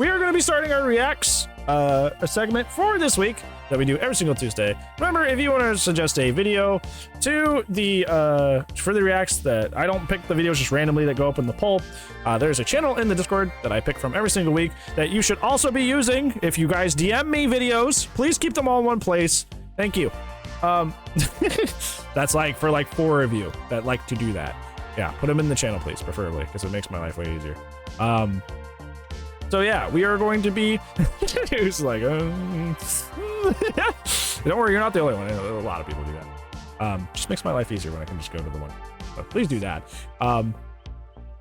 we are going to be starting our reacts a segment for this week that we do every single Tuesday. Remember, if you want to suggest a video to the for the reacts that I don't pick the videos just randomly that go up in the poll, there's a channel in the Discord that I pick from every single week that you should also be using. If you guys DM me videos, please keep them all in one place. Thank you. That's like for like 4 of you that like to do that. Yeah, put them in the channel, please, preferably, because it makes my life way easier. So yeah, we are going to be. Who's like, don't worry, you're not the only one. A lot of people do that. Just makes my life easier when I can just go to the one. So please do that. Yeah.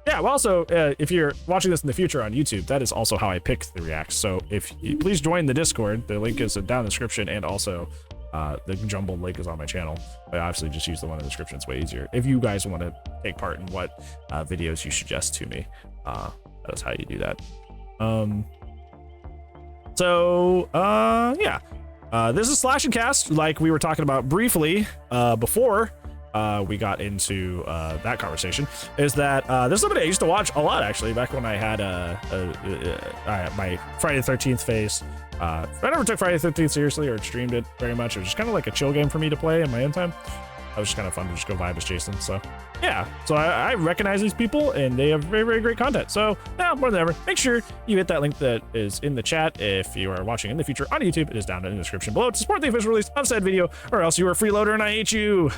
Well, also, if you're watching this in the future on YouTube, that is also how I pick the reacts. So if you please join the Discord, the link is down in the description, and also the jumbled link is on my channel. I obviously just use the one in the description. It's way easier. If you guys want to take part in what videos you suggest to me, that's how you do that. Yeah, this is Slash and Cast, like we were talking about briefly before we got into that conversation. Is that this is somebody I used to watch a lot, actually, back when I had my Friday the 13th phase. I never took Friday the 13th seriously or streamed it very much. It was just kind of like a chill game for me to play in my own time. It was just kind of fun to just go vibe as Jason. So yeah, so I recognize these people, and they have very, very great content. So now more than ever, make sure you hit that link that is in the chat. If you are watching in the future on YouTube, it is down in the description below to support the official release of said video, or else you are a freeloader and I hate you.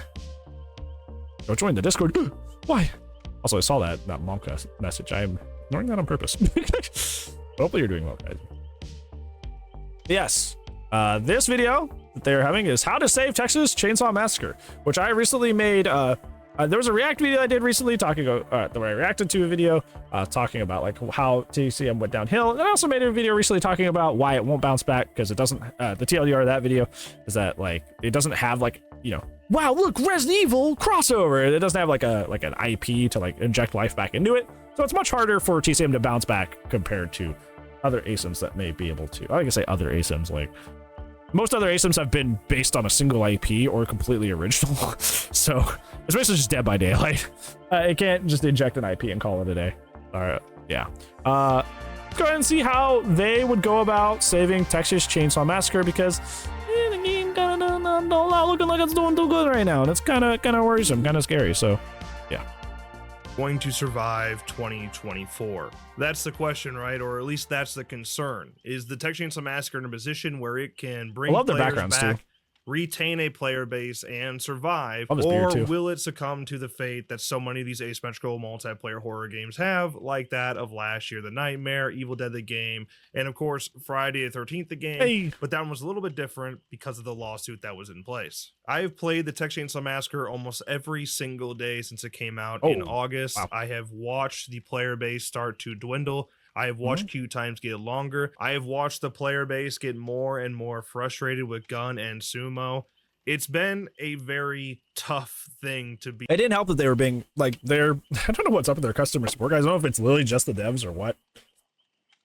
Go join the Discord. Why? Also, I saw that Momcast message. I am ignoring that on purpose. Hopefully you're doing well, guys. Yes, this video that they're having is how to save Texas Chainsaw Massacre, which I recently made. There was a react video I did recently talking about where I reacted to a video talking about like how TCM went downhill, and I also made a video recently talking about why it won't bounce back, because it doesn't. The TLDR of that video is that like it doesn't have like, you know, wow, look, Resident Evil crossover. It doesn't have like an IP to like inject life back into it, so it's much harder for TCM to bounce back compared to other ASIMs that may be able to. I can say other ASIMs, like most other ASIMs have been based on a single IP or completely original. So it's basically just Dead by Daylight. It can't just inject an IP and call it a day. All right, yeah. Let's go ahead and see how they would go about saving Texas Chainsaw Massacre, because the game kind of not looking like it's doing too good right now, and it's kind of worrisome, kind of scary. So yeah. Going to survive 2024? That's the question, right? Or at least that's the concern. Is the Texas Chainsaw Massacre in a position where it can bring players back, too, retain a player base, and survive, or will it succumb to the fate that so many of these asymmetrical multiplayer horror games have, like that of last year, The Nightmare, Evil Dead the game, and of course Friday the 13th the game? Hey. But that one was a little bit different because of the lawsuit that was in place. I have played the Texas Chainsaw Massacre almost every single day since it came out in August. Wow. I have watched the player base start to dwindle. I have watched queue times get longer. I have watched the player base get more and more frustrated with Gun and Sumo. It's been a very tough thing to be. It didn't help that they were being like, I don't know what's up with their customer support guys. I don't know if it's literally just the devs or what.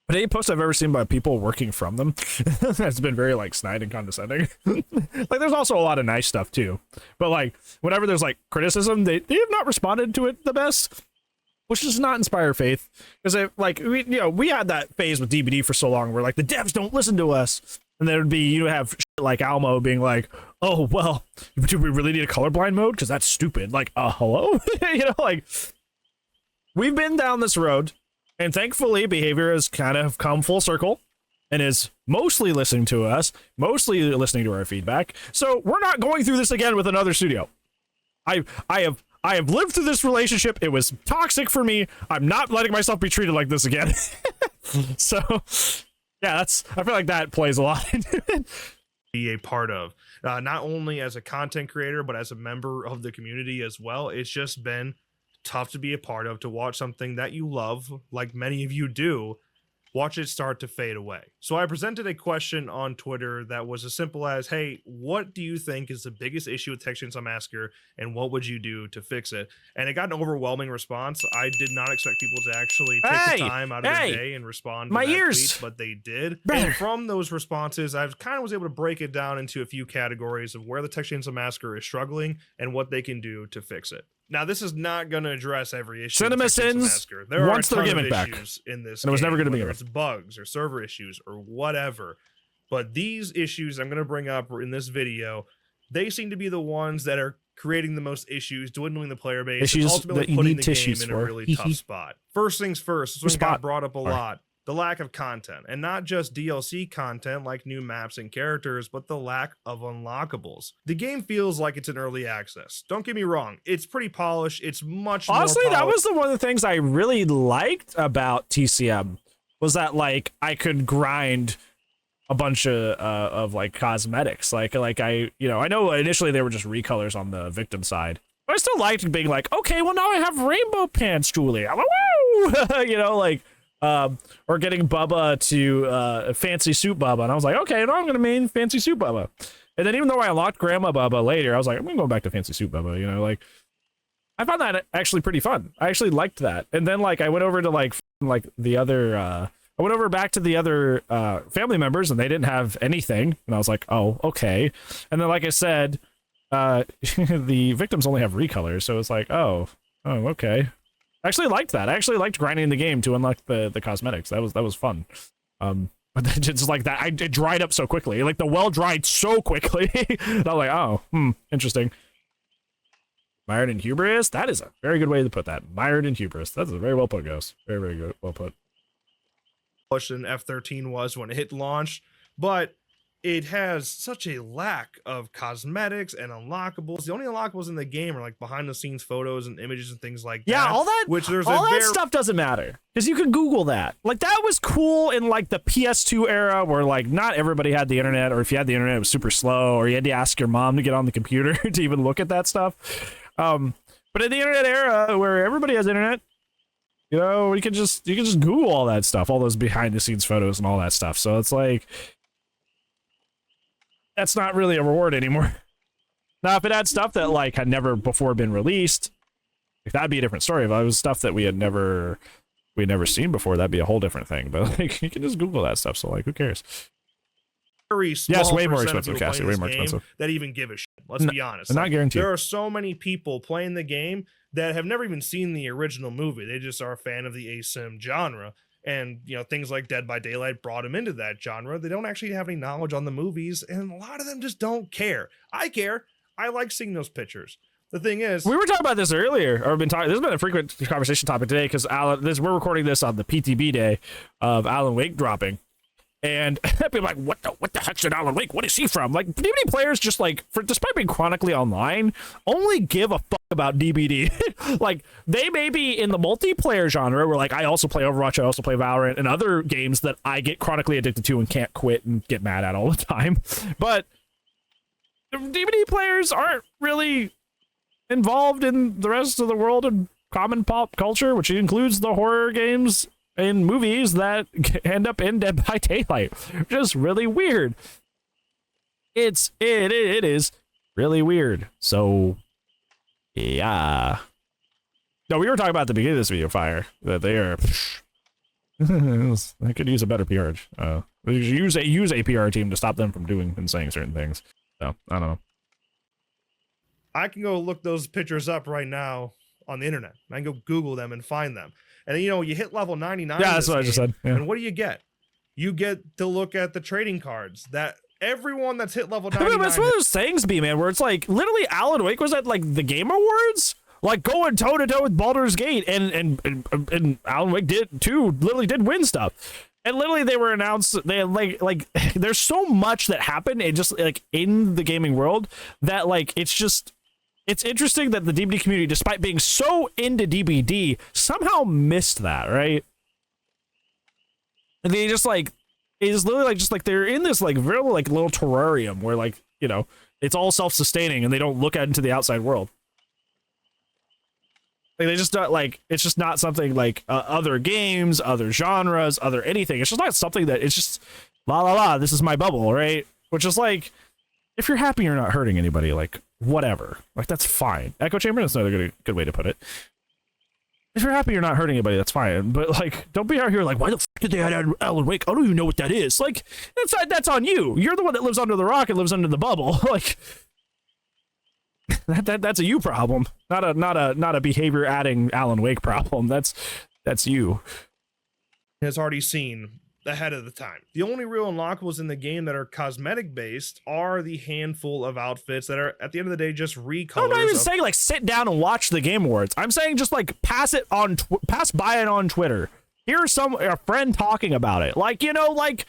But any post I've ever seen by people working from them has been very like snide and condescending. Like there's also a lot of nice stuff too. But like whenever there's like criticism, they have not responded to it the best, which does not inspire faith, because like we had that phase with DBD for so long where like the devs don't listen to us, and there would be, you have shit like Almo being like, oh well, do we really need a colorblind mode, because that's stupid. Like hello. You know, like we've been down this road, and thankfully behavior has kind of come full circle and is mostly listening to us, mostly listening to our feedback. So we're not going through this again with another studio. I have lived through this relationship. It was toxic for me. I'm not letting myself be treated like this again. So, yeah, I feel like that plays a lot into it. Be a part of, not only as a content creator, but as a member of the community as well. It's just been tough to be a part of, to watch something that you love, like many of you do, watch it start to fade away. So I presented a question on Twitter that was as simple as, hey, what do you think is the biggest issue with Texas Chainsaw Massacre, and what would you do to fix it? And it got an overwhelming response. I did not expect people to actually take the time out of their day and respond to that tweet, but they did. And from those responses, I kind of was able to break it down into a few categories of where the Texas Chainsaw Massacre is struggling and what they can do to fix it. Now, this is not going to address every issue. Cinema sins there once are a they're ton given of back. Issues in this and it was game, never going to be whether it's bugs or server issues or whatever. But these issues I'm going to bring up in this video, they seem to be the ones that are creating the most issues, dwindling the player base, issues and ultimately that you putting need the tissues game in a really tough spot. First things first, this one got brought up a lot. The lack of content, and not just DLC content like new maps and characters, but the lack of unlockables. The game feels like it's in early access. Don't get me wrong, it's pretty polished. It's much honestly, more that was one of the things I really liked about TCM, was that like I could grind a bunch of like cosmetics. Like I know initially they were just recolors on the victim side, but I still liked being like, okay, well now I have rainbow pants, Julie. Woo! You know, like. Or getting Bubba to fancy suit Bubba, and I was like, okay, now I'm gonna main fancy suit Bubba. And then even though I unlocked Grandma Bubba later, I was like, I'm gonna go back to fancy suit Bubba. You know, like I found that actually pretty fun. I actually liked that. And then like I went over to like the other I went over back to the other family members, and they didn't have anything, and I was like, oh, okay. And then like I said, the victims only have recolors, so it's like, oh, okay. I actually liked that. I actually liked grinding the game to unlock the cosmetics. That was fun. But then just like that, it dried up so quickly. Like the well dried so quickly. And I was like, oh, interesting. Mired in hubris? That is a very good way to put that. Mired in hubris. That's a very well put, Ghost. Very, very good. Well put. Than F13 was when it launched, but it has such a lack of cosmetics and unlockables. The only unlockables in the game are like behind the scenes photos and images and things like that. Yeah, all that stuff doesn't matter because you can Google that. Like that was cool in like the PS2 era where like not everybody had the internet, or if you had the internet it was super slow, or you had to ask your mom to get on the computer to even look at that stuff. But in the internet era where everybody has internet, you know, you can just Google all that stuff, all those behind the scenes photos and all that stuff. So it's like, that's not really a reward anymore. Now, if it had stuff that like had never before been released, like, that'd be a different story. If it was stuff that we had never seen before, that'd be a whole different thing. But like, you can just Google that stuff. So like, who cares? Very small. Yes, way more expensive, Cassie. Way more expensive. That even give a shit. Let's be honest. Not guaranteed. There are so many people playing the game that have never even seen the original movie. They just are a fan of the ASIM genre. And, you know, things like Dead by Daylight brought them into that genre. They don't actually have any knowledge on the movies, and a lot of them just don't care. I care. I like seeing those pictures. The thing is, we were talking about this earlier, or been talking. This has been a frequent conversation topic today because we're recording this on the PTB day of Alan Wake dropping, and people are like, what the heck's an Alan Wake? What is he from? Like, DBD players just like, despite being chronically online, only give a fuck about DBD. Like, they may be in the multiplayer genre where like I also play Overwatch, I also play Valorant, and other games that I get chronically addicted to and can't quit and get mad at all the time. But DBD players aren't really involved in the rest of the world and common pop culture, which includes the horror games and movies that end up in Dead by Daylight. Just really weird. It is really weird. So yeah. No, we were talking about at the beginning of this video, Fire, that they are I could use a better PR. Use a PR team to stop them from doing and saying certain things. So I don't know. I can go look those pictures up right now on the internet. I can go Google them and find them. And you know, you hit level 99. Yeah, that's what I just said. Yeah. And what do you get? You get to look at the trading cards that everyone that's hit level 99. That's one of those things, B-Man, where it's like literally Alan Wake was at like the Game Awards, like going toe to toe with Baldur's Gate, and Alan Wake literally did win stuff. And literally they were announced, they like there's so much that happened and just like in the gaming world that like it's interesting that the DBD community, despite being so into DBD, somehow missed that, right? And they just like, it's literally like just like they're in this like very like little terrarium where like, you know, it's all self-sustaining and they don't look out into the outside world. Like they just don't like, it's just not something like other games, other genres, other anything. It's just not something that it's just, La la la, this is my bubble, right? Which is like, if you're happy you're not hurting anybody, like, whatever. Like, that's fine. Echo chamber, that's another good way to put it. If you're happy you're not hurting anybody, that's fine. But, like, don't be out here like, why the f did they add Alan Wake? I don't even know what that is. Like, that's on you. You're the one that lives under the rock and lives under the bubble. Like, that's a you problem. Not a behavior adding Alan Wake problem. That's you. Has already seen ahead of the time. The only real unlockables in the game that are cosmetic based are the handful of outfits that are at the end of the day just recolors. I'm not even saying like sit down and watch the Game Awards. I'm saying just like pass by it on Twitter. Here's a friend talking about it. Like, you know, like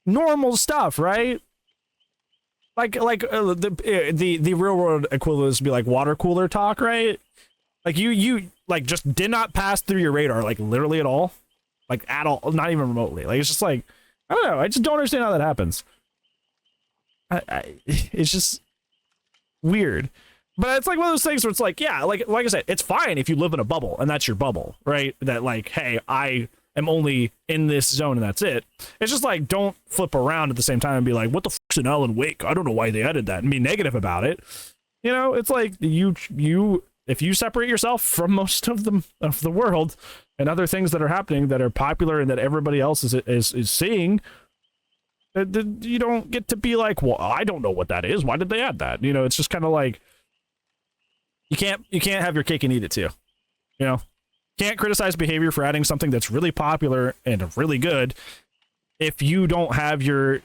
normal stuff, right? Like the real world equivalent would be like water cooler talk, right? Like you like just did not pass through your radar, like literally at all. Like at all, not even remotely. Like it's just like, I don't know. I just don't understand how that happens. It's just weird. But it's like one of those things where it's like, yeah, like I said, it's fine if you live in a bubble and that's your bubble, right? That like, hey, I am only in this zone and that's it. It's just like, don't flip around at the same time and be like, what the fuck's an Alan Wake? I don't know why they added that, and be negative about it. You know, it's like if you separate yourself from most of the world and other things that are happening that are popular and that everybody else is seeing, you don't get to be like, well, I don't know what that is. Why did they add that? You know, it's just kind of like, you can't have your cake and eat it too. You know, can't criticize behavior for adding something that's really popular and really good if you don't have you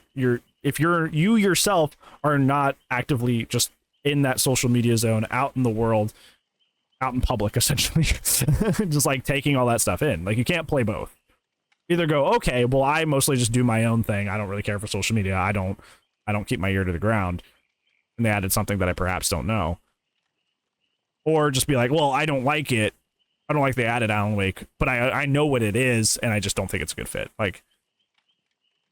yourself are not actively just in that social media zone, out in the world, out in public, essentially. Just like taking all that stuff in. Like, you can't play both. Either go, okay, well, I mostly just do my own thing. I don't really care for social media. I don't keep my ear to the ground. And they added something that I perhaps don't know. Or just be like, well, I don't like it. I don't like they added Alan Wake, but I know what it is, and I just don't think it's a good fit. Like,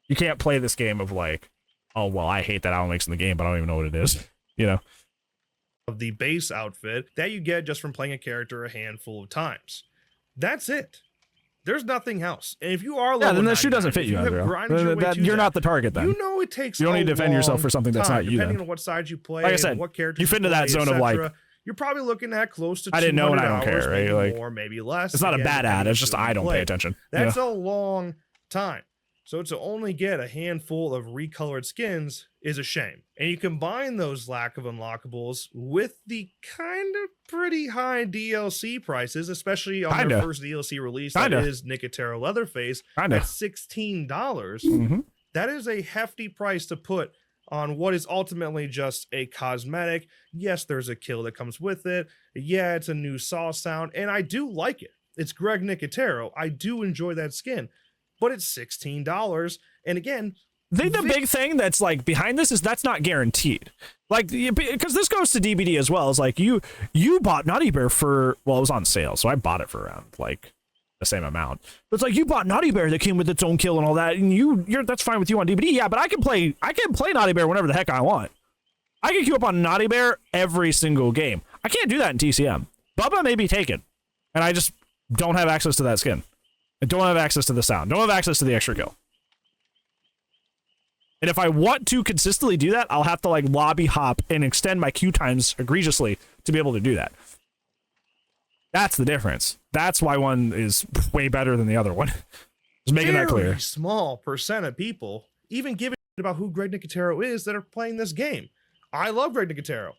you can't play this game of like, oh, well, I hate that Alan Wake's in the game, but I don't even know what it is. You know? Of the base outfit that you get just from playing a character a handful of times. That's it. There's nothing else. And if you are level then the shoe doesn't fit you, Andrew. You're not the target then. You know it takes You don't need to defend yourself for something that's not you. Depending then. on what side you play, like I said, what character you fit into that zone of like, you're probably looking at close to 200 I didn't know and I don't hours, care, right? Like, more, maybe less. It's not a bad ad. It's just I don't pay attention. That's a long time. So to only get a handful of recolored skins is a shame. And you combine those lack of unlockables with the kind of pretty high DLC prices, especially on their first DLC release, that is Nicotero Leatherface, at $16. Mm-hmm. That is a hefty price to put on what is ultimately just a cosmetic. Yes, there's a kill that comes with it. Yeah, it's a new Saw sound, and I do like it. It's Greg Nicotero. I do enjoy that skin. But it's $16, and again, the big thing that's like behind this is that's not guaranteed. Like, because this goes to DBD as well. It's like you bought Naughty Bear for, well, it was on sale, so I bought it for around like the same amount. But it's like, you bought Naughty Bear that came with its own kill and all that, and you're that's fine with you on DBD. Yeah, but I can play Naughty Bear whenever the heck I want. I can queue up on Naughty Bear every single game. I can't do that in TCM. Bubba may be taken, and I just don't have access to that skin. I don't have access to the sound. Don't have access to the extra kill. And if I want to consistently do that, I'll have to like lobby hop and extend my queue times egregiously to be able to do that. That's the difference. That's why one is way better than the other one. Just making that clear. Very small percent of people even give a shit about who Greg Nicotero is that are playing this game. I love Greg Nicotero,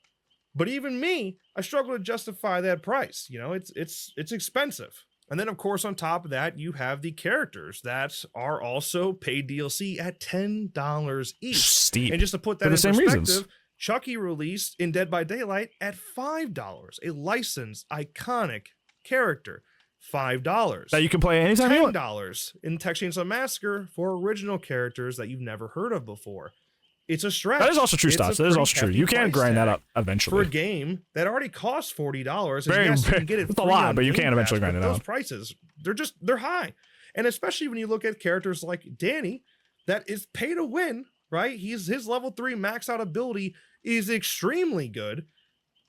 but even me, I struggle to justify that price. You know, it's expensive. And then, of course, on top of that, you have the characters that are also paid DLC at $10 each. Steep. And just to put that in perspective, Chucky released in Dead by Daylight at $5. A licensed, iconic character. $5. That you can play anytime you want. $10 in Texas Chainsaw Massacre for original characters that you've never heard of before. It's a stretch. That is also true, Stops. That is also true. You can grind that up eventually. For a game that already costs $40. And yes, you can get it it's a lot, but you can eventually grind it out. Those prices, they're high. And especially when you look at characters like Danny, that is pay to win, right? His level 3 max out ability is extremely good.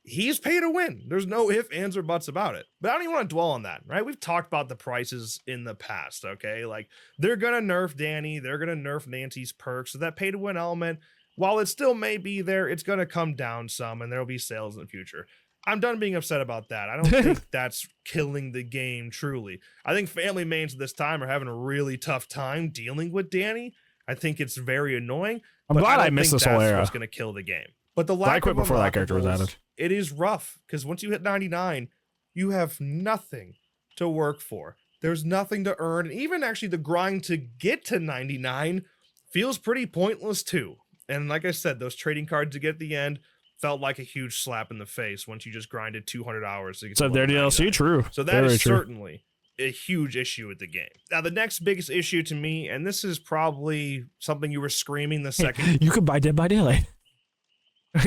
he's pay to win. There's no ifs, ands, or buts about it. But I don't even want to dwell on that, right? We've talked about the prices in the past, okay? Like, they're going to nerf Danny. They're going to nerf Nancy's perks. So that pay to win element, while it still may be there, it's going to come down some, and there will be sales in the future. I'm done being upset about that. I don't think that's killing the game, truly. I think family mains at this time are having a really tough time dealing with Danny. I think it's very annoying. I'm glad I missed this whole era. What's going to kill the game. But the lack I quit of before that character was added. It is rough, because once you hit 99, you have nothing to work for. There's nothing to earn. And even actually the grind to get to 99 feels pretty pointless too. And like I said, those trading cards to get at the end felt like a huge slap in the face once you just grinded 200 hours to get so to their DLC, true. So that is certainly a huge issue with the game. Now, the next biggest issue to me, and this is probably something you were screaming the second. You could buy Dead by Daylight.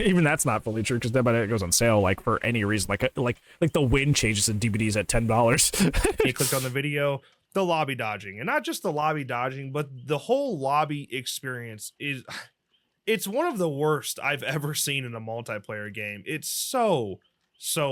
Even that's not fully true, because Dead by Daylight goes on sale like for any reason. Like the wind changes in DVDs at $10. You clicked on the video, the lobby dodging, and not just the lobby dodging, but the whole lobby experience is. It's one of the worst I've ever seen in a multiplayer game. It's so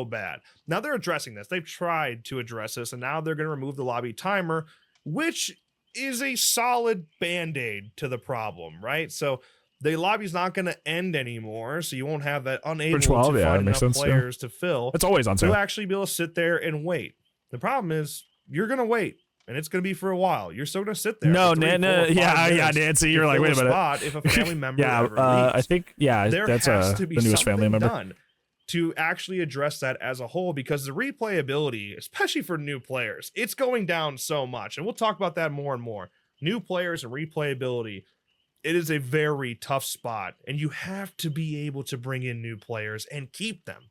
bad. Now they're addressing this. They've tried to address this, and now they're going to remove the lobby timer, which is a solid band-aid to the problem, right? So the lobby's not going to end anymore, so you won't have that unable to find enough players to fill. It's always on sale. You'll actually be able to sit there and wait. The problem is you're going to wait. And it's going to be for a while. You're still going to sit there. No, yeah, Nancy. You're like, wait a minute. Spot if a family member ever leaves. I think, that's the newest family member. Done to actually address that as a whole, because the replayability, especially for new players, it's going down so much. And we'll talk about that more and more. New players and replayability, it is a very tough spot. And you have to be able to bring in new players and keep them.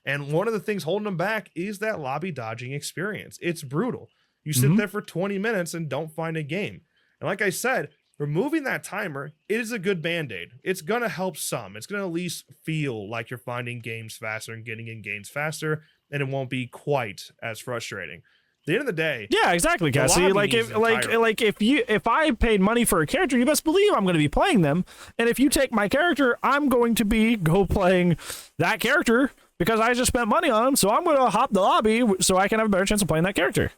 And one of the things holding them back is that lobby dodging experience. It's brutal. You sit there for 20 minutes and don't find a game. And like I said, removing that timer is a good band-aid. It's going to help some. It's going to at least feel like you're finding games faster and getting in games faster, and it won't be quite as frustrating. At the end of the day, yeah, exactly, Cassie. Like if I paid money for a character, you best believe I'm going to be playing them. And if you take my character, I'm going to be playing that character because I just spent money on him. So I'm going to hop the lobby so I can have a better chance of playing that character.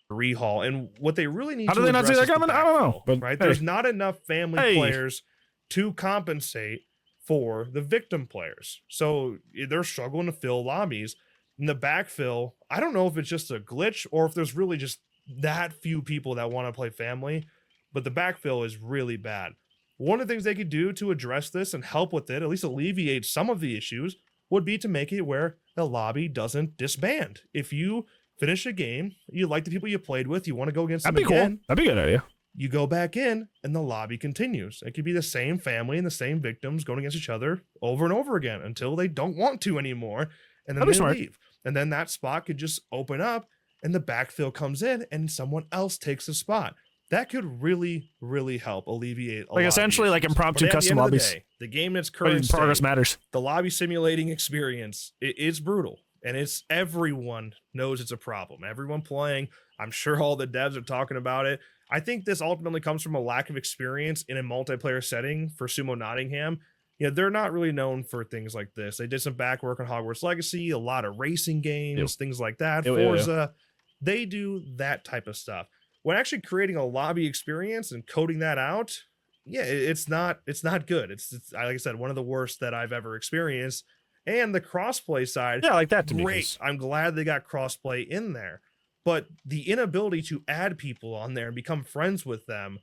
Rehaul, and what they really need how do they not see that coming? I don't know, but right, there's not enough family players to compensate for the victim players, so they're struggling to fill lobbies. In the backfill, I don't know if it's just a glitch or if there's really just that few people that want to play family, but the backfill is really bad. One of the things they could do to address this and help with it, at least alleviate some of the issues, would be to make it where the lobby doesn't disband. If you finish a game, you like the people you played with, you want to go against them again. Cool. That'd be a good idea. You go back in, and the lobby continues. It could be the same family and the same victims going against each other over and over again until they don't want to anymore, and then they leave. And then that spot could just open up, and the backfill comes in, and someone else takes the spot. That could really, really help alleviate a lot essentially like impromptu custom lobbies. The game in its current progress matters. The lobby simulating experience, it's brutal. And it's everyone knows it's a problem. Everyone playing, I'm sure all the devs are talking about it. I think this ultimately comes from a lack of experience in a multiplayer setting for Sumo Nottingham. You know, they're not really known for things like this. They did some back work on Hogwarts Legacy, a lot of racing games, things like that. Forza, they do that type of stuff. When actually creating a lobby experience and coding that out, it's not good. It's like I said, one of the worst that I've ever experienced. And the crossplay side, I like that to great. I'm glad they got crossplay in there. But the inability to add people on there and become friends with them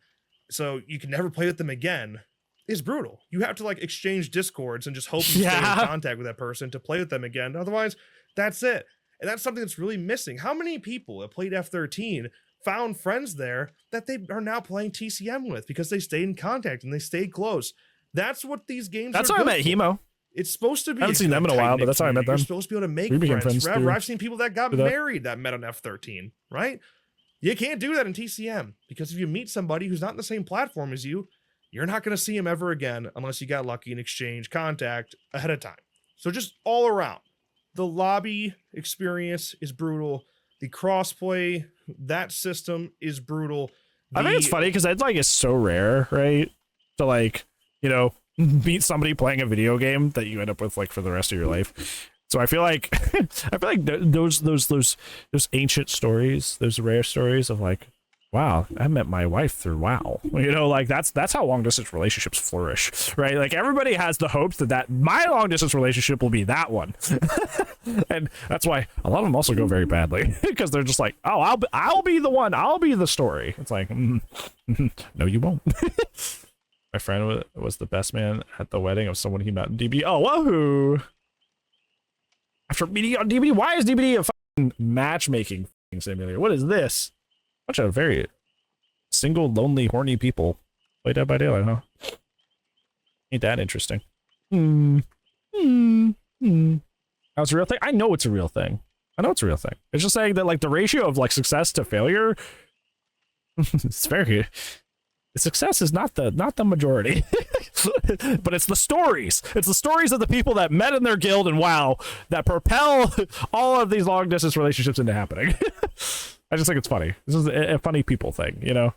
so you can never play with them again is brutal. You have to exchange discords and just hope you stay in contact with that person to play with them again. Otherwise, that's it. And that's something that's really missing. How many people that played F13 found friends there that they are now playing TCM with because they stayed in contact and they stayed close? That's what these games That's how I met Hemo. It's supposed to be. I haven't seen them in a while, but that's how I met them. You're supposed to be able to make friends forever. I've seen people that got married that met on F13, right? You can't do that in TCM because if you meet somebody who's not in the same platform as you, you're not going to see him ever again unless you got lucky and exchange contact ahead of time. So just all around, the lobby experience is brutal. The crossplay, that system is brutal. I think it's funny because it's so rare, right? To meet somebody playing a video game that you end up with like for the rest of your life. So I feel like those ancient stories, those rare stories of like, wow, I met my wife through WoW. You know, like that's how long distance relationships flourish, right? Like everybody has the hopes that my long distance relationship will be that one, and that's why a lot of them also go very badly because they're just like, oh, I'll be the one, I'll be the story. It's like, no, you won't. My friend was the best man at the wedding of someone he met in DB. Oh, wahoo! After meeting on DBD, why is DBD a fucking matchmaking simulator? What is this? Bunch of very single, lonely, horny people play Dead by Daylight, huh? Ain't that interesting? That was a real thing? I know it's a real thing. I know it's a real thing. It's just saying that like the ratio of like success to failure, it's very... Success is not the majority, but it's the stories. It's the stories of the people that met in their guild and WoW that propel all of these long distance relationships into happening. I just think it's funny. This is a funny people thing, you know?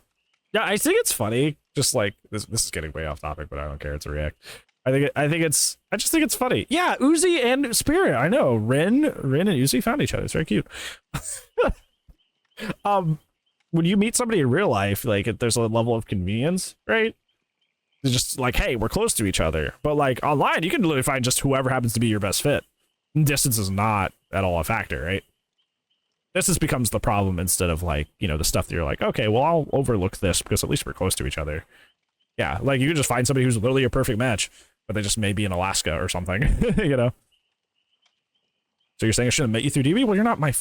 Yeah, I think it's funny. Just like this is getting way off topic, but I don't care. It's a react. I just think it's funny. Yeah, Uzi and Spirit. I know. Rin and Uzi found each other. It's very cute. When you meet somebody in real life, like there's a level of convenience, right? It's just like, hey, we're close to each other. But like online, you can literally find just whoever happens to be your best fit. Distance is not at all a factor, right? This becomes the problem instead of like, you know, the stuff that you're like, okay, well, I'll overlook this because at least we're close to each other. Yeah, like you can just find somebody who's literally a perfect match, but they just may be in Alaska or something, you know? So you're saying I shouldn't have met you through DB? Well, you're not my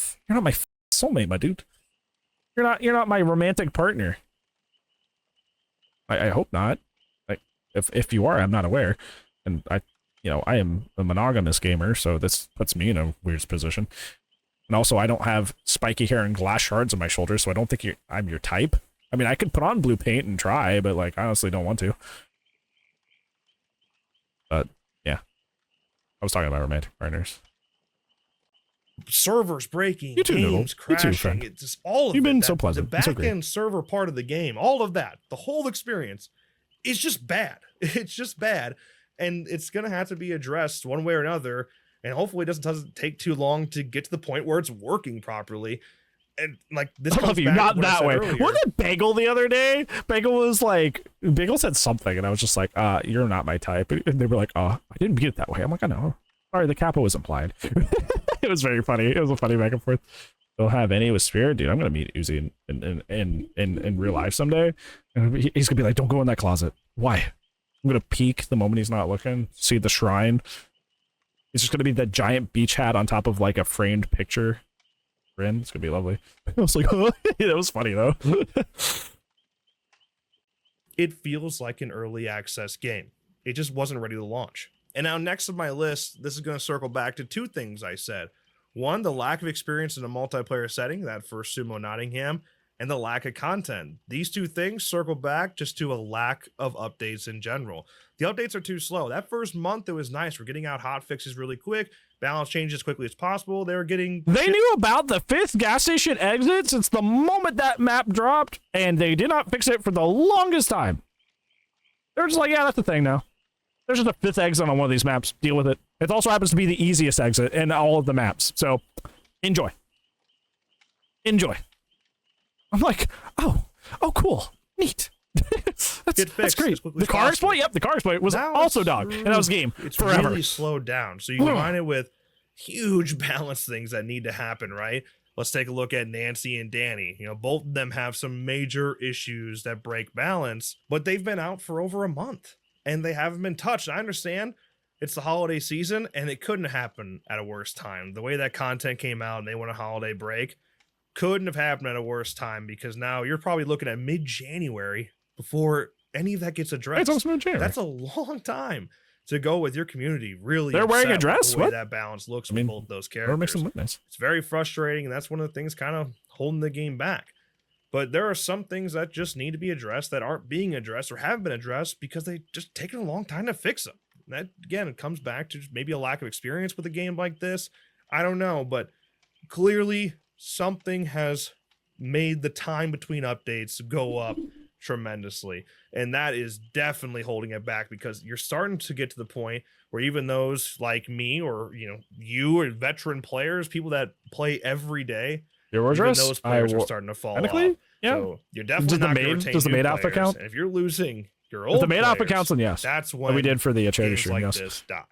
soulmate, my dude. You're not my romantic partner. I hope not. Like if you are, I'm not aware. And I am a monogamous gamer, so this puts me in a weird position. And also I don't have spiky hair and glass shards on my shoulders, so I don't think I'm your type. I mean, I could put on blue paint and try, but like I honestly don't want to. But yeah. I was talking about romantic partners. Servers breaking, you too, games crashing, you too, it's just all of You've it. been so pleasant. The back-end server part of the game, all of that, the whole experience is just bad. It's just bad, and it's gonna have to be addressed one way or another, and hopefully it doesn't take too long to get to the point where it's working properly. And like this, I love you, not that way. Wasn't it Bagel the other day? Bagel said something, and I was just like, you're not my type. And they were like, I didn't mean it that way. I'm like, I know. Sorry, the kappa was implied. It was very funny. It was a funny back and forth. Don't have any with Spirit, dude. I'm gonna meet Uzi in real life someday, and he's gonna be like, "Don't go in that closet." Why? I'm gonna peek the moment he's not looking. See the shrine. It's just gonna be that giant beach hat on top of like a framed picture. Bran. It's gonna be lovely. I was like, oh, that was funny though. It feels like an early access game. It just wasn't ready to launch. And now next on my list, this is going to circle back to two things I said. One, the lack of experience in a multiplayer setting, that for Sumo Nottingham, and the lack of content. These two things circle back just to a lack of updates in general. The updates are too slow. That first month, it was nice. We're getting out hot fixes really quick, balance changes as quickly as possible. They knew about the 5th gas station exit since the moment that map dropped, and they did not fix it for the longest time. They're just like, yeah, that's the thing now. There's just a 5th exit on one of these maps. Deal with it. It also happens to be the easiest exit in all of the maps. So, enjoy. Enjoy. I'm like, oh, cool. Neat. that's great. The car exploit? Yep, the car exploit was also dog. And that was game forever. It's really slowed down. So you combine it with huge balance things that need to happen, right? Let's take a look at Nancy and Danny. You know, both of them have some major issues that break balance, but they've been out for over a month. And they haven't been touched. I understand it's the holiday season, and it couldn't happen at a worse time. The way that content came out and they went on a holiday break couldn't have happened at a worse time, because now you're probably looking at mid-January before any of that gets addressed. It's almost mid-January. That's a long time to go with your community. Really, they're wearing a dress. The way that balance looks with both those characters. It's very frustrating, and that's one of the things kind of holding the game back. But there are some things that just need to be addressed that aren't being addressed or haven't been addressed because they just taken a long time to fix them. That, again, it comes back to maybe a lack of experience with a game like this. I don't know, but clearly something has made the time between updates go up tremendously. And that is definitely holding it back, because you're starting to get to the point where even those like me, or you or veteran players, people that play every day, even those players are starting to fall off. Yeah. So you're definitely not going to retain new players. Alpha count? And if you're losing your old the main players, alpha counts, then yes, that's when we did for the games like this die.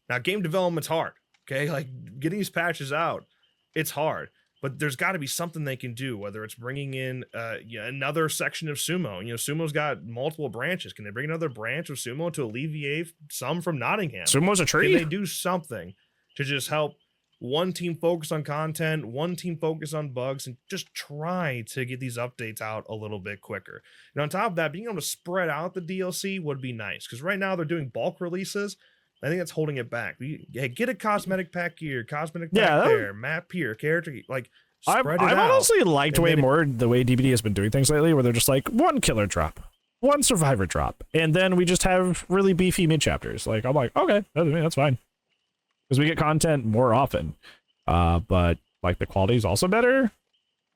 Now, game development's hard. Okay, like getting these patches out, it's hard. But there's got to be something they can do, whether it's bringing in another section of sumo. Sumo's got multiple branches. Can they bring another branch of sumo to alleviate some from Nottingham? Sumo's a tree. Can they do something to just help one team focus on content, one team focus on bugs, and just try to get these updates out a little bit quicker? And on top of that, being able to spread out the DLC would be nice, because right now they're doing bulk releases. I think that's holding it back. Hey, get a cosmetic pack here, cosmetic pack there, map here, character, like spread it out. I've honestly liked way more the way DBD has been doing things lately, where they're just like one killer drop, one survivor drop, and then we just have really beefy mid chapters. Like, I'm like, okay, that's fine, because we get content more often. But like the quality is also better.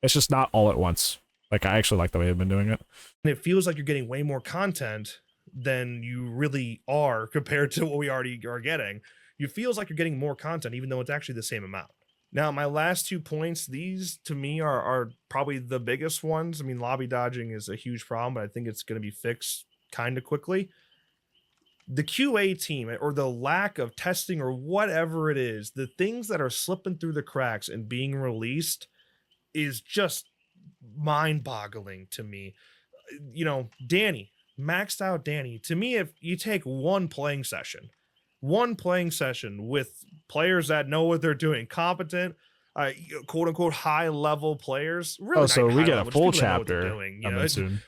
It's just not all at once. Like, I actually like the way they've been doing it. And it feels like you're getting way more content than you really are compared to what we already are getting. It feels like you're getting more content, even though it's actually the same amount. Now, my last 2 points, these to me are probably the biggest ones. I mean, lobby dodging is a huge problem, but I think it's going to be fixed kind of quickly. The QA team, or the lack of testing, or whatever it is, the things that are slipping through the cracks and being released is just mind-boggling to me. Danny, maxed out Danny, to me, if you take one playing session with players that know what they're doing, competent, quote unquote high level players, really. So we get a full chapter doing,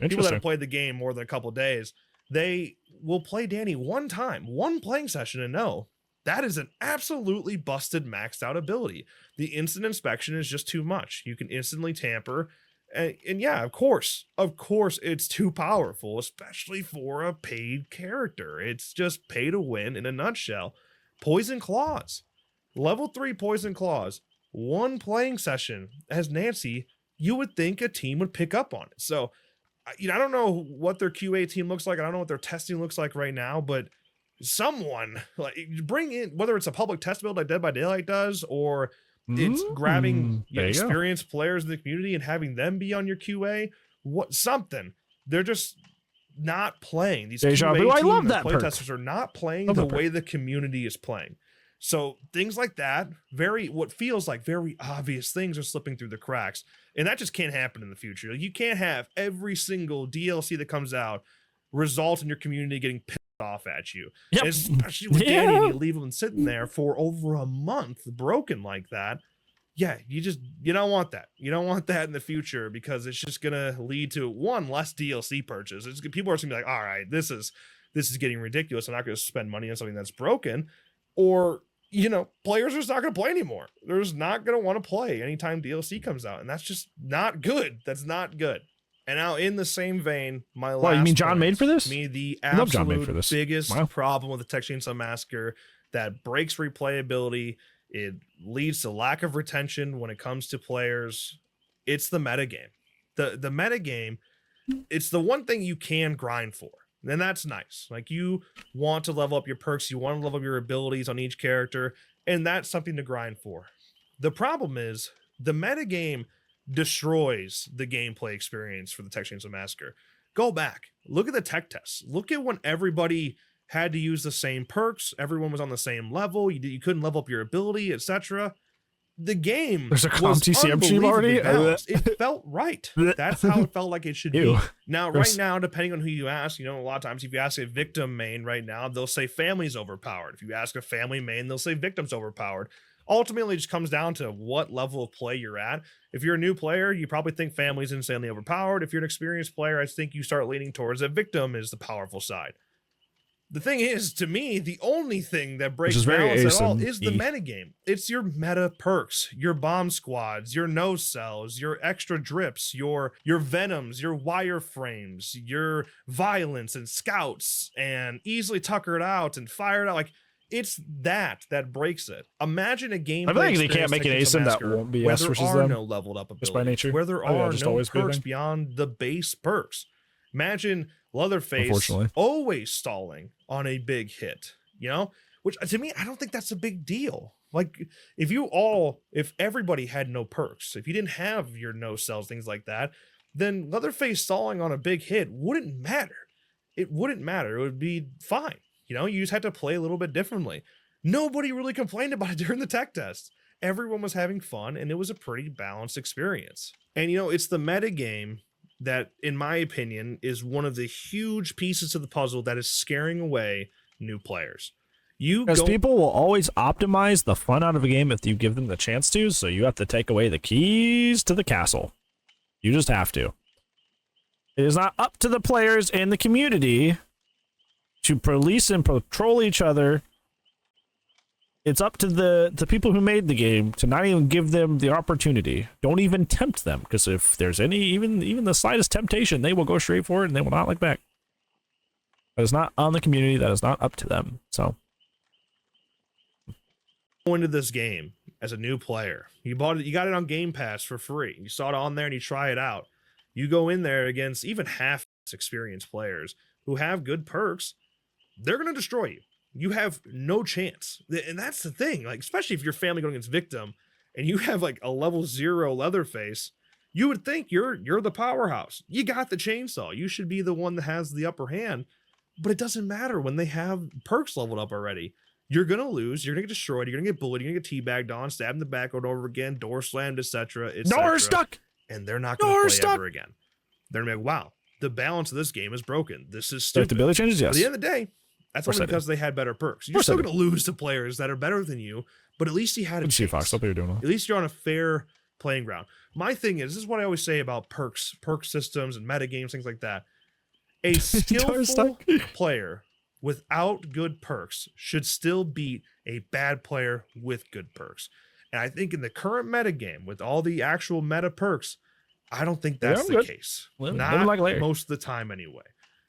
people that have played the game more than a couple days, they will play Danny one time, one playing session, and know that is an absolutely busted maxed out ability. The instant inspection is just too much. You can instantly tamper. And yeah, of course, it's too powerful, especially for a paid character. It's just pay to win in a nutshell. Poison Claws, level 3 Poison Claws, one playing session as Nancy, you would think a team would pick up on it. So, I don't know what their QA team looks like. I don't know what their testing looks like right now, but someone like bring in, whether it's a public test build like Dead by Daylight does, or it's grabbing experienced players in the community and having them be on your QA. Something. They're just not playing. These QA team, I love that playtesters are not playing the way the community is playing. So things like that, what feels like very obvious things, are slipping through the cracks, and that just can't happen in the future. You can't have every single DLC that comes out result in your community getting pissed off at you. Yep. Especially with Danny, and you leave them sitting there for over a month broken like that. Yeah, you don't want that. You don't want that in the future, because it's just gonna lead to less DLC purchase. People are gonna be like, all right, this is getting ridiculous. I'm not gonna spend money on something that's broken. Or players are just not gonna play anymore. They're just not gonna want to play anytime DLC comes out, and that's just not good. That's not good. And now, in the same vein, my last. You mean John made for this? Me, the absolute biggest problem with the Texas Chainsaw Massacre that breaks replayability. It leads to lack of retention when it comes to players. It's the metagame. The metagame, it's the one thing you can grind for. And that's nice. Like, you want to level up your perks, you want to level up your abilities on each character, and that's something to grind for. The problem is, the metagame destroys the gameplay experience for the Texas Chainsaw Massacre. Go back, look at the tech tests. Look at when everybody had to use the same perks, everyone was on the same level, you couldn't level up your ability, etc. The game was TCM team already. It felt right. That's how it felt like it should be. Now, right now, depending on who you ask, a lot of times if you ask a victim main right now, they'll say family's overpowered. If you ask a family main, they'll say victim's overpowered. Ultimately, it just comes down to what level of play you're at. If you're a new player, you probably think family's insanely overpowered. If you're an experienced player, I think you start leaning towards that victim is the powerful side. The thing is, to me, the only thing that breaks balance at all is the metagame. It's your meta perks, your bomb squads, your no cells, your extra drips, your venoms, your wireframes, your violence and scouts, and easily tuckered out and fired out. Like, it's that breaks it. Imagine a game. I think they can't make an ASIM that won't be S versus them. Where there are no leveled up abilities, just by nature, where there are no perks beyond the base perks. Imagine Leatherface always stalling on a big hit, you know, which to me, I don't think that's a big deal. Like if everybody had no perks, if you didn't have your no cells, things like that, then Leatherface stalling on a big hit wouldn't matter. It wouldn't matter. It would be fine. You know, you just had to play a little bit differently. Nobody really complained about it during the tech test. Everyone was having fun, and it was a pretty balanced experience. And, you know, it's the meta game that, in my opinion, is one of the huge pieces of the puzzle that is scaring away new players. Because people will always optimize the fun out of a game if you give them the chance to, so you have to take away the keys to the castle. You just have to. It is not up to the players and the community to police and patrol each other. It's up to the people who made the game to not even give them the opportunity. Don't even tempt them, because if there's any, even the slightest temptation, they will go straight for it and they will not look back. That is not on the community. That is not up to them. So, go into this game as a new player. You got it on Game Pass for free. You saw it on there and you try it out. You go in there against even half experienced players who have good perks. They're going to destroy you. You have no chance. And that's the thing, like, especially if your family going against Victim and you have like a level 0 Leatherface, you would think you're the powerhouse. You got the chainsaw. You should be the one that has the upper hand, but it doesn't matter when they have perks leveled up already. You're going to lose. You're going to get destroyed. You're going to get bullied. You're going to get teabagged on, stabbed in the back over and over again, door slammed, etc. Door stuck. And they're not going to play ever again. They're going to be like, wow, the balance of this game is broken. This is stupid. The ability changes, yes. At the end of the day, that's only because they had better perks. You're still going to lose to players that are better than you, but at least you had a chance. Fox, at least you're on a fair playing ground. My thing is, this is what I always say about perk systems and meta games, things like that. A skillful player without good perks should still beat a bad player with good perks. And I think in the current meta game, with all the actual meta perks, I don't think that's the case. Not most of the time anyway.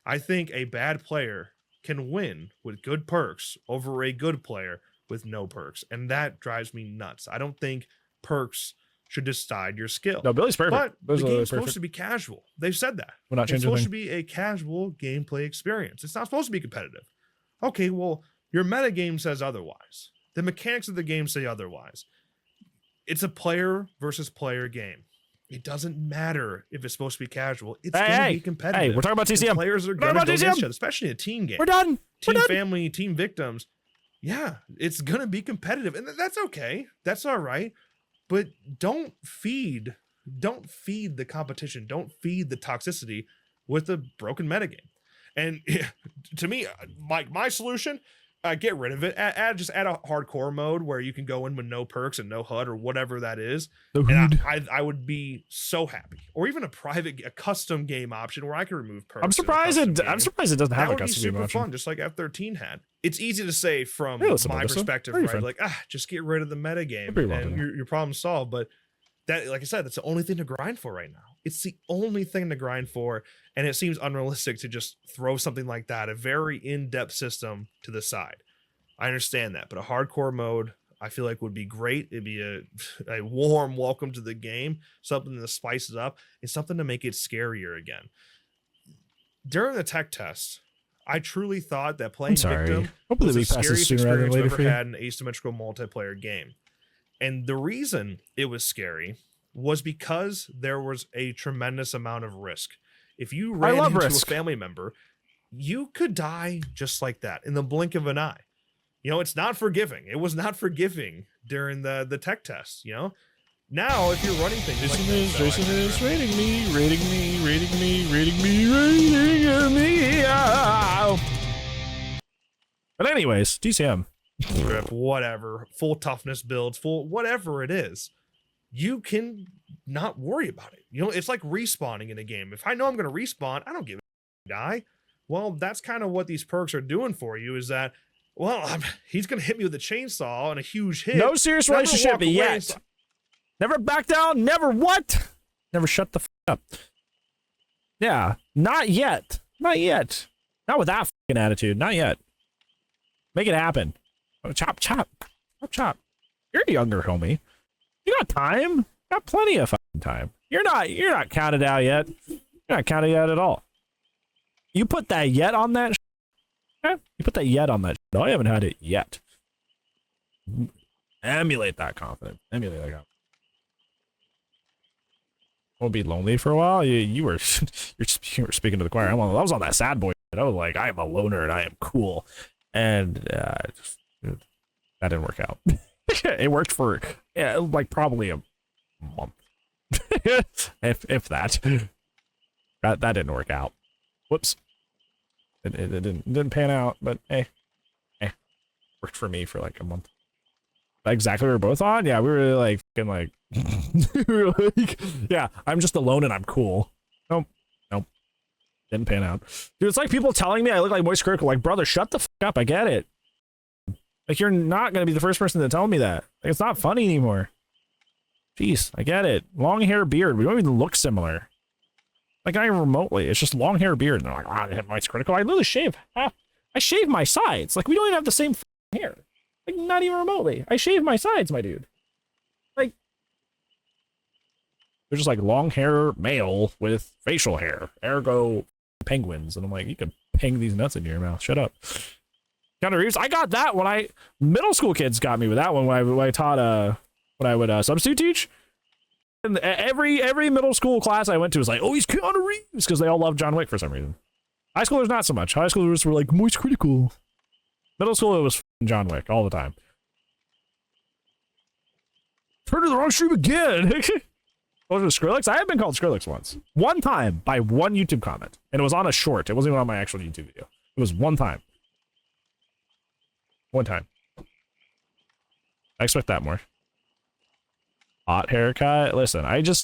I think a bad player can win with good perks over a good player with no perks. And that drives me nuts. I don't think perks should decide your skill. No, Billy's perfect. But the game's supposed to be casual. They've said that. We're not changing. It's supposed to be a casual gameplay experience. It's not supposed to be competitive. Okay, well, your meta game says otherwise. The mechanics of the game say otherwise. It's a player versus player game. It doesn't matter if it's supposed to be casual. It's going to be competitive. Hey, we're talking about TCM. The players are going to go against each other, especially a team game. We're done. Team family, team victims. Yeah, it's going to be competitive. And that's okay. That's all right. But don't feed the competition. Don't feed the toxicity with a broken metagame. And to me, my solution, get rid of it. Just add a hardcore mode where you can go in with no perks and no HUD or whatever that is. And I would be so happy. Or even a custom game option where I can remove perks. I'm surprised it doesn't have a custom game option. That would be super fun, just like F13 had. It's easy to say from my perspective, right? Like, just get rid of the metagame and your problem's solved. But that, like I said, that's the only thing to grind for right now. It's the only thing to grind for, and it seems unrealistic to just throw something like that, a very in-depth system, to the side. I understand that, but a hardcore mode, I feel like, would be great. It'd be a warm welcome to the game, something to spice it up, and something to make it scarier again. During the tech test, I truly thought that playing Victim was the scariest experience I've ever had in an asymmetrical multiplayer game. And the reason it was scary was because there was a tremendous amount of risk. If you ran into a family member, you could die just like that in the blink of an eye. You know, it's not forgiving. It was not forgiving during the tech test, you know? Now, if you're running things Jason is rating me. But anyways, TCM. Whatever, full toughness builds, full whatever it is, you can not worry about it. You know, it's like respawning in a game. If I know I'm going to respawn, I don't give a die. Well, that's kind of what these perks are doing for you, is that, well, he's going to hit me with a chainsaw and a huge hit. No serious relationship yet. Never back down. Never what? Never shut the f up. Yeah, not yet. Not yet. Not with that f***ing attitude. Not yet. Make it happen. Chop, chop. Chop, chop. You're younger, homie. You got time. You got plenty of fucking time. You're not counted out yet. You're not counted out at all. You put that yet on that? You put that yet on that? No, I haven't had it yet. Emulate that confidence. Emulate that confidence. Won't be lonely for a while. You were speaking to the choir. I was on that sad boy. I was like, I am a loner and I am cool, and that didn't work out. It worked for like probably a month, if that. That didn't work out. Whoops. It didn't pan out, but worked for me for like a month. Exactly, we were both on. Yeah, we were like fucking like, we were like, yeah, I'm just alone and I'm cool. Nope, didn't pan out. Dude, it's like people telling me I look like Moist Critical. Like, brother, shut the fuck up. I get it. Like, you're not gonna be the first person to tell me that. Like, it's not funny anymore. Jeez, I get it. Long hair, beard. We don't even look similar. Like, not even remotely. It's just long hair, beard. And they're like, I have Moist Critical. I literally shave. I shave my sides. Like, we don't even have the same hair. Like, not even remotely. I shave my sides, my dude. Like, they're just like long hair male with facial hair. Ergo penguins. And I'm like, you can ping these nuts into your mouth. Shut up. Keanu Reeves. I got that when middle school kids got me with that one when I taught when I would substitute teach. And every middle school class I went to was like, oh, he's Keanu Reeves, because they all love John Wick for some reason. High schoolers not so much. High schoolers were like Moist Critical. Middle school, it was John Wick all the time. Turn to the wrong stream again. What was it, Skrillex? I have been called Skrillex once. One time by one YouTube comment. And it was on a short. It wasn't even on my actual YouTube video. It was one time. One time. I expect that more. Hot haircut. Listen, I don't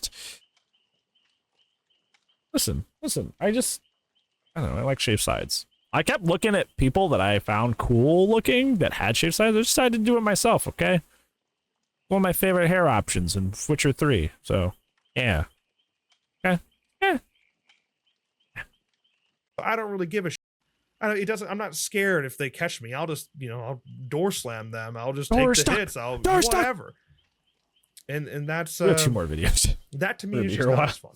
know, I like shaved sides. I kept looking at people that I found cool looking that had shaved sides. I decided to do it myself, okay? One of my favorite hair options in Witcher 3, so yeah. Okay. Yeah. I don't really give a shit. I'm not scared if they catch me. I'll just, I'll door slam them. I'll just take the hits. I'll whatever. And that's we have 2 more videos. That to me is just not as fun.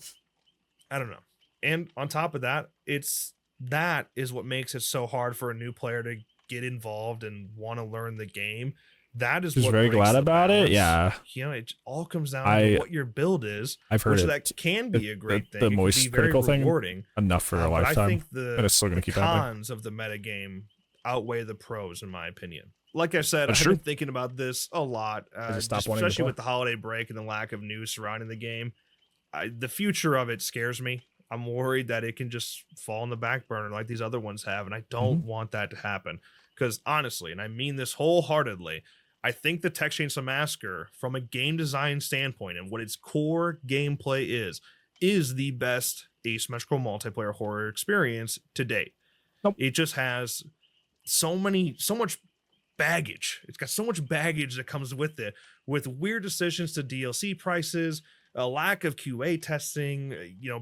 I don't know. And on top of that, that is what makes it so hard for a new player to get involved and want to learn the game. That is what very glad about balance. It. Yeah. It all comes down to what your build is. I've heard that can be a great thing. The Moist Critical thing enough for a lifetime. I think it's still gonna keep cons of the metagame outweigh the pros, in my opinion. Like I said, I've been thinking about this a lot, especially with the holiday break and the lack of news surrounding the game. The future of it scares me. I'm worried that it can just fall on the back burner like these other ones have, and I don't want that to happen. Because honestly, and I mean this wholeheartedly, I think the Texas Chainsaw Massacre, from a game design standpoint and what its core gameplay is the best asymmetrical multiplayer horror experience to date. Nope. It just has so much baggage. It's got so much baggage that comes with it, with weird decisions to DLC prices, a lack of QA testing,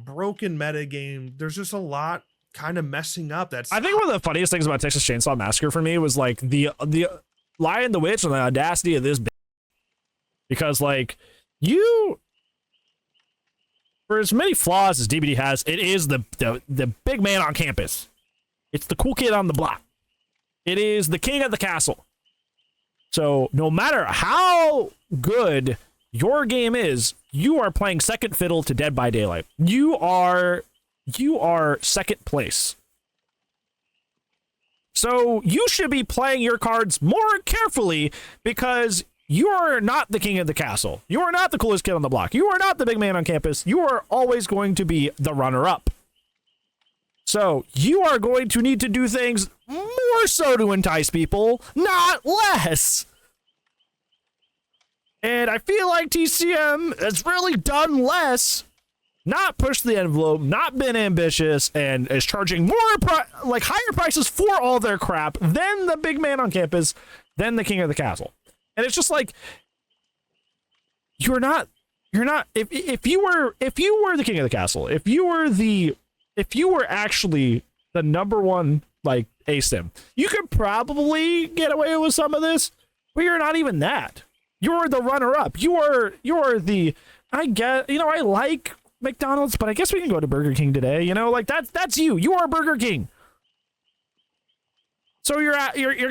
broken metagame. There's just a lot kind of messing up. I think one of the funniest things about Texas Chainsaw Massacre for me was like the Lion the Witch and the audacity of this, because like for as many flaws as DBD has, it is the big man on campus. It's the cool kid on the block. It is the king of the castle. So no matter how good your game is, you are playing second fiddle to Dead by Daylight. You are second place. So you should be playing your cards more carefully, because you are not the king of the castle. You are not the coolest kid on the block. You are not the big man on campus. You are always going to be the runner-up. So you are going to need to do things more so to entice people, not less. And I feel like TCM has really done less, not pushed the envelope, not been ambitious, and is charging more higher prices for all their crap than the big man on campus, than the king of the castle. And it's just like, you're not if you were the king of the castle, if you were actually the number one like ASIM, you could probably get away with some of this, but you're not even that. You're the runner-up. You're the, I like McDonald's, but I guess we can go to Burger King today. You know, like that's you. You are Burger King. So you're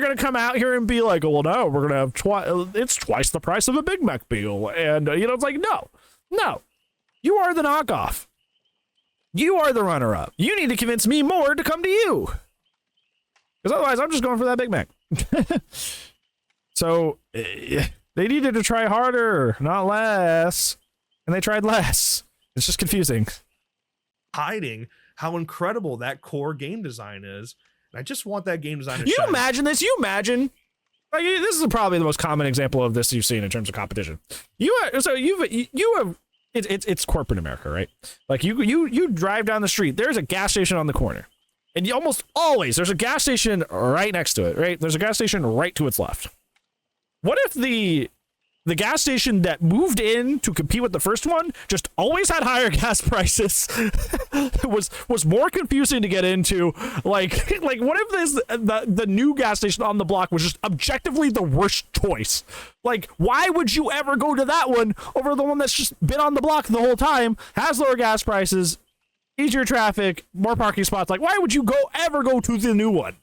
gonna come out here and be like, oh, well, no, we're gonna have it's twice the price of a Big Mac meal, and you know, it's like, no, you are the knockoff. You are the runner-up. You need to convince me more to come to you, because otherwise, I'm just going for that Big Mac. So they needed to try harder, not less, and they tried less. It's just confusing. Hiding how incredible that core game design is. I just want that game design to You shine. imagine this? You imagine? Like, this is probably the most common example of this you've seen in terms of competition. It's corporate America, right? Like you drive down the street. There's a gas station on the corner, and almost always there's a gas station right next to it. Right? There's a gas station right to its left. What if the gas station that moved in to compete with the first one just always had higher gas prices? was more confusing to get into. Like what if the new gas station on the block was just objectively the worst choice? Like, why would you ever go to that one over the one that's just been on the block the whole time, has lower gas prices, easier traffic, more parking spots? Like, why would you ever go to the new one?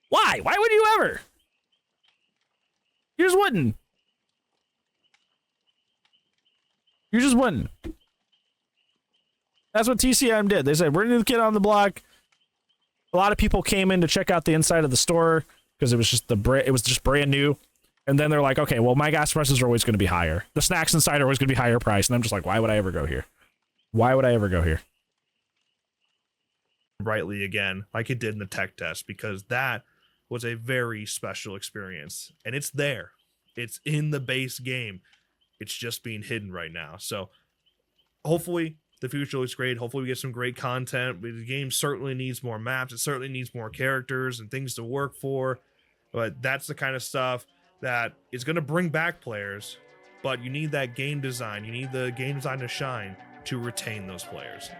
Why would you ever? You just wouldn't. You just wouldn't. That's what TCM did. They said, we're the kid on the block. A lot of people came in to check out the inside of the store because it was just brand new. And then they're like, okay, well, my gas prices are always going to be higher. The snacks inside are always going to be higher price. And I'm just like, why would I ever go here? Why would I ever go here? Brightly again, like it did in the tech test, because that was a very special experience, and it's there. It's in the base game. It's just being hidden right now. So hopefully the future looks great. Hopefully we get some great content. The game certainly needs more maps. It certainly needs more characters and things to work for. But that's the kind of stuff that is going to bring back players. But you need that game design. You need the game design to shine to retain those players.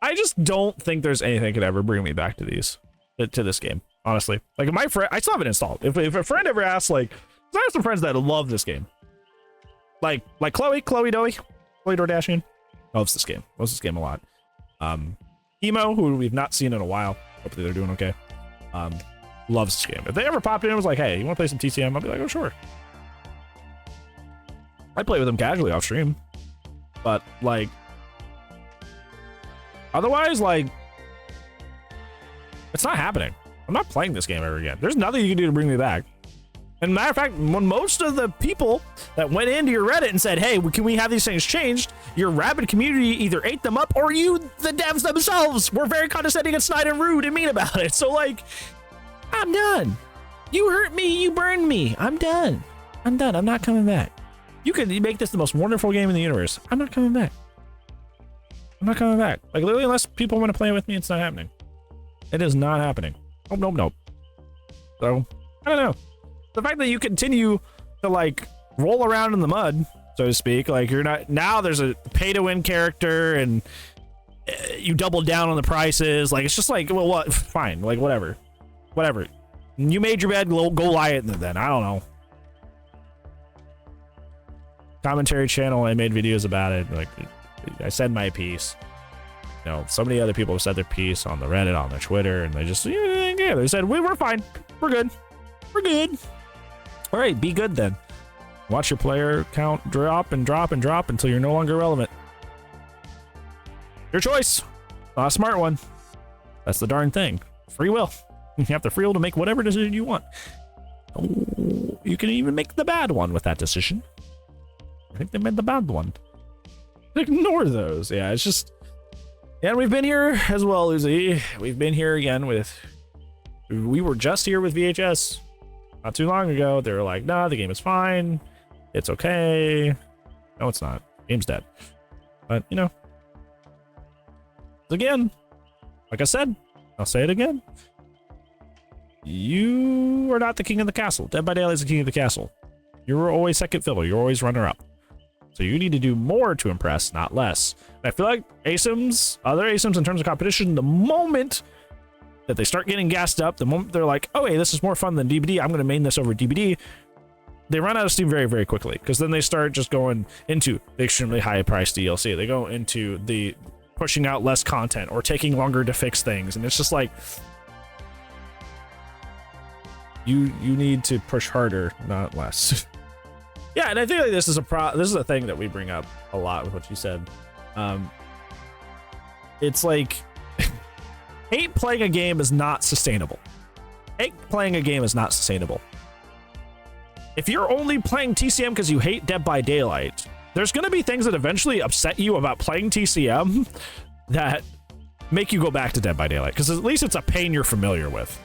I just don't think there's anything that could ever bring me back to this game. Honestly, like my friend, I still have it installed. If a friend ever asks, like, I have some friends that love this game, like Chloe Dordashian loves this game a lot. Emo, who we've not seen in a while, hopefully they're doing okay, loves this game. If they ever popped in and was like, hey, you want to play some TCM? I'll be like, oh, sure. I play with them casually off stream, but like otherwise, like, it's not happening. I'm not playing this game ever again. There's nothing you can do to bring me back. And matter of fact, when most of the people that went into your Reddit and said, hey, can we have these things changed, your rabid community either ate them up or you, the devs themselves, were very condescending and snide and rude and mean about it. So, like, I'm done. You hurt me. You burned me. I'm done. I'm not coming back. You can make this the most wonderful game in the universe. I'm not coming back. Like, literally, unless people want to play with me, it's not happening. It is not happening. Nope. So, I don't know. The fact that you continue to, like, roll around in the mud, so to speak, like, you're not, now there's a pay-to-win character, and you double down on the prices, like, it's just like, well, what, fine, like, whatever. You made your bed, go lie it then, I don't know. Commentary channel, I made videos about it, like, I said my piece. You know, so many other people have said their piece on the Reddit, on their Twitter, and they just, yeah, they said, we're fine. We're good. All right, be good then. Watch your player count drop until you're no longer relevant. Your choice. Not a smart one. That's the darn thing. Free will. You have the free will to make whatever decision you want. Oh, you can even make the bad one with that decision. I think they made the bad one. Ignore those. Yeah, it's just... And we've been here as well, Uzi. We've been here again with... We were just here with VHS not too long ago. They were like, nah, the game is fine. It's okay. No, it's not. Game's dead. But, you know. Again, like I said, I'll say it again. You are not the king of the castle. Dead by Daylight is the king of the castle. You're always second fiddle. You're always runner-up. So you need to do more to impress, not less. And I feel like ASIMs, other ASIMs in terms of competition, the moment that they start getting gassed up, the moment they're like, oh, hey, this is more fun than DBD, I'm going to main this over DBD, they run out of steam very, very quickly, because then they start just going into the extremely high priced DLC. They go into the pushing out less content or taking longer to fix things, and it's just like, you need to push harder, not less. Yeah, and I think like this is a thing that we bring up a lot with what you said. It's like hate playing a game is not sustainable. Hate playing a game is not sustainable. If you're only playing TCM because you hate Dead by Daylight, there's going to be things that eventually upset you about playing TCM that make you go back to Dead by Daylight, because at least it's a pain you're familiar with,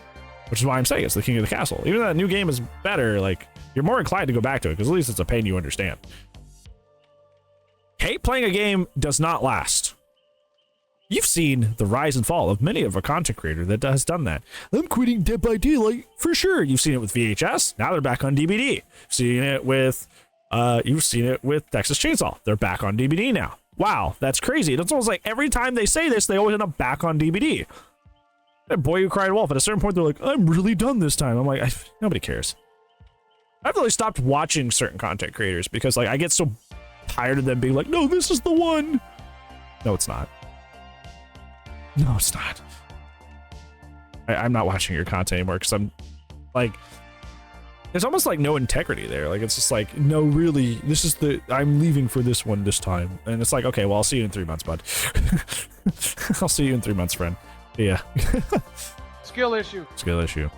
which is why I'm saying it's the king of the castle. Even though that new game is better, like, you're more inclined to go back to it because at least it's a pain you understand. Hate playing a game does not last. You've seen the rise and fall of many of a content creator that has done that. I'm quitting Dead by Daylight for sure. You've seen it with VHS. Now they're back on DVD. You've seen it with Texas Chainsaw. They're back on DVD now. Wow, that's crazy. It's almost like every time they say this, they always end up back on DVD. That Boy Who Cried Wolf, at a certain point, they're like, I'm really done this time. I'm like, nobody cares. I've really stopped watching certain content creators because like I get so tired of them being like, no, this is the one. No, it's not. No, it's not. I'm not watching your content anymore because I'm like, there's almost like no integrity there. Like, it's just like, no, really, this is I'm leaving for this one this time. And it's like, okay, well, I'll see you in 3 months, bud. I'll see you in 3 months, friend. Yeah. Skill issue. Skill issue.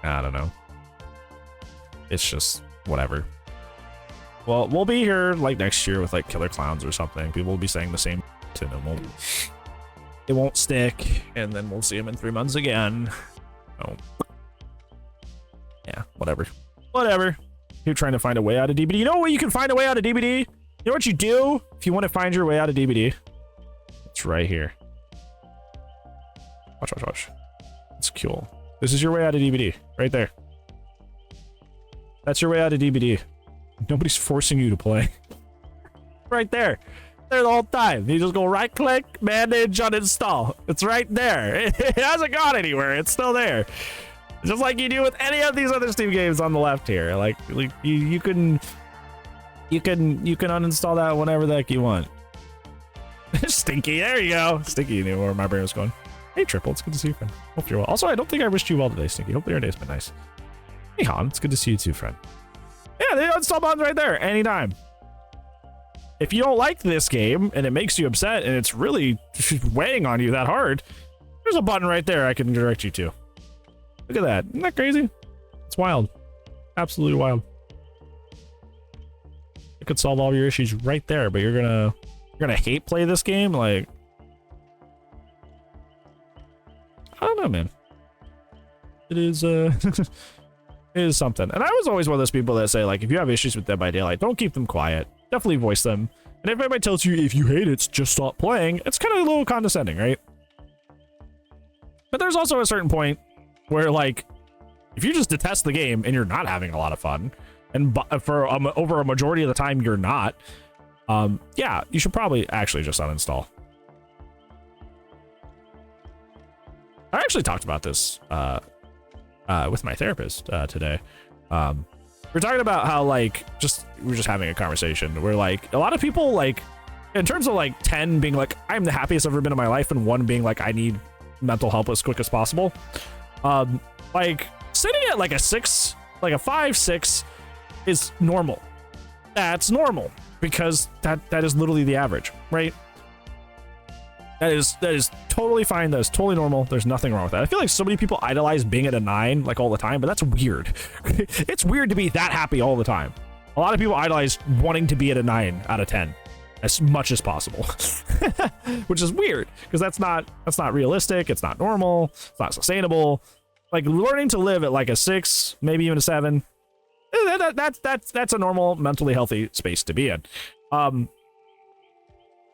I don't know. It's just whatever. Well, we'll be here like next year with like Killer Clowns or something. People will be saying the same to them. It won't stick, and then we'll see them in 3 months again. Oh. Yeah, whatever. Whatever. You're trying to find a way out of DVD. You know what you can find a way out of DVD? You know what you do if you want to find your way out of DVD? It's right here. Watch, watch, watch. It's cool. This is your way out of DVD. Right there. That's your way out of DVD. Nobody's forcing you to play. Right there. There the whole time. You just go right click, manage, uninstall. It's right there. It hasn't gone anywhere. It's still there. Just like you do with any of these other Steam games on the left here. Like you can uninstall that whenever the heck you want. Stinky, there you go. Stinky knew where my brain was going. Hey Triple, it's good to see you, friend. Hope you're well. Also, I don't think I wished you well today, Stinky. Hope your day's been nice. Hey Han, it's good to see you too, friend. Yeah, the uninstall button's right there, anytime. If you don't like this game and it makes you upset and it's really weighing on you that hard, there's a button right there I can direct you to. Look at that. Isn't that crazy? It's wild. Absolutely wild. It could solve all your issues right there, but you're gonna hate play this game? Like, I don't know, man. It is it is something. And I was always one of those people that say, like, if you have issues with Dead by Daylight, don't keep them quiet. Definitely voice them. And if anybody tells you if you hate it, just stop playing, it's kind of a little condescending, right? But there's also a certain point where, like, if you just detest the game and you're not having a lot of fun, and for over a majority of the time you're not, yeah, you should probably actually just uninstall. I actually talked about this with my therapist today. We're talking about how, like, we're just having a conversation where, like, a lot of people, like, in terms of like 10 being like, I'm the happiest I've ever been in my life, and 1 being like, I need mental help as quick as possible. Like, sitting at like a 6, like a 5, 6 is normal. That's normal because that is literally the average, right? That is totally fine. That is totally normal. There's nothing wrong with that. I feel like so many people idolize being at a 9 like all the time, but that's weird. It's weird to be that happy all the time. A lot of people idolize wanting to be at a 9 out of 10 as much as possible, which is weird because that's not realistic. It's not normal. It's not sustainable. Like, learning to live at like a 6, maybe even a 7. That's a normal, mentally healthy space to be in.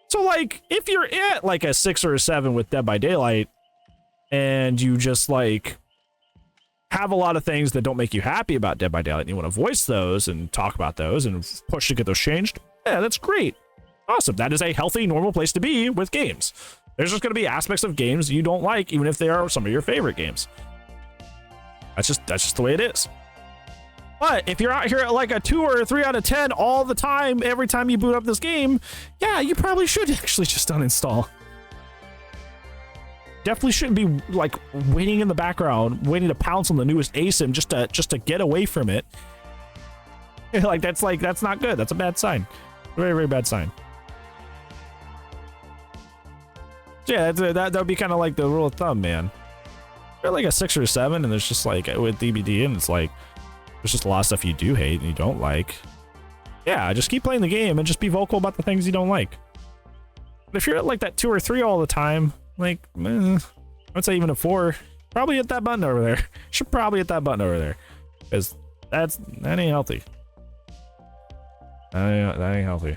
So, like, if you're at like a 6 or a 7 with Dead by Daylight, and you just like have a lot of things that don't make you happy about Dead by Daylight, and you want to voice those and talk about those and push to get those changed, yeah, that's great. Awesome. That is a healthy, normal place to be with games. There's just going to be aspects of games you don't like, even if they are some of your favorite games. That's just the way it is. But if you're out here at like a 2 or a 3 out of 10 all the time, every time you boot up this game, yeah, you probably should actually just uninstall. Definitely shouldn't be like waiting in the background, waiting to pounce on the newest ASIM just to get away from it. That's not good. That's a bad sign. Very, very bad sign. So yeah, that would be kind of like the rule of thumb, man. You're like a 6 or a 7, and there's just like with DBD, and it's like there's just a lot of stuff you do hate and you don't like. Yeah, just keep playing the game and just be vocal about the things you don't like. But if you're at like that 2 or 3 all the time, like, I'd say even a 4, probably hit that button over there. Should probably hit that button over there, because that ain't healthy. That ain't healthy.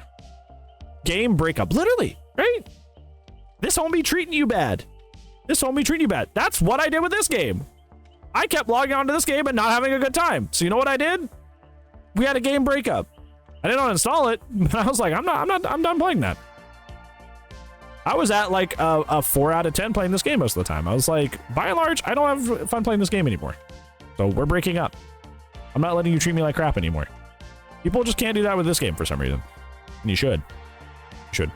Game breakup, literally, right? This homie treating you bad. This homie treating you bad. That's what I did with this game. I kept logging onto this game and not having a good time. So you know what I did? We had a game breakup. I didn't uninstall it, but I was like, I'm done playing that. I was at like a 4 out of 10 playing this game most of the time. I was like, by and large, I don't have fun playing this game anymore. So we're breaking up. I'm not letting you treat me like crap anymore. People just can't do that with this game for some reason. And you should. You should.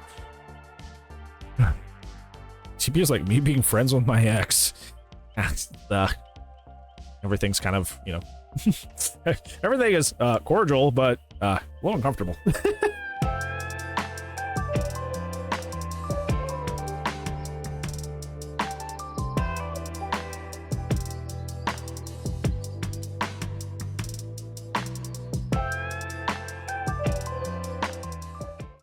TP is like me being friends with my ex. Everything's kind of, you know, everything is cordial, but a little uncomfortable.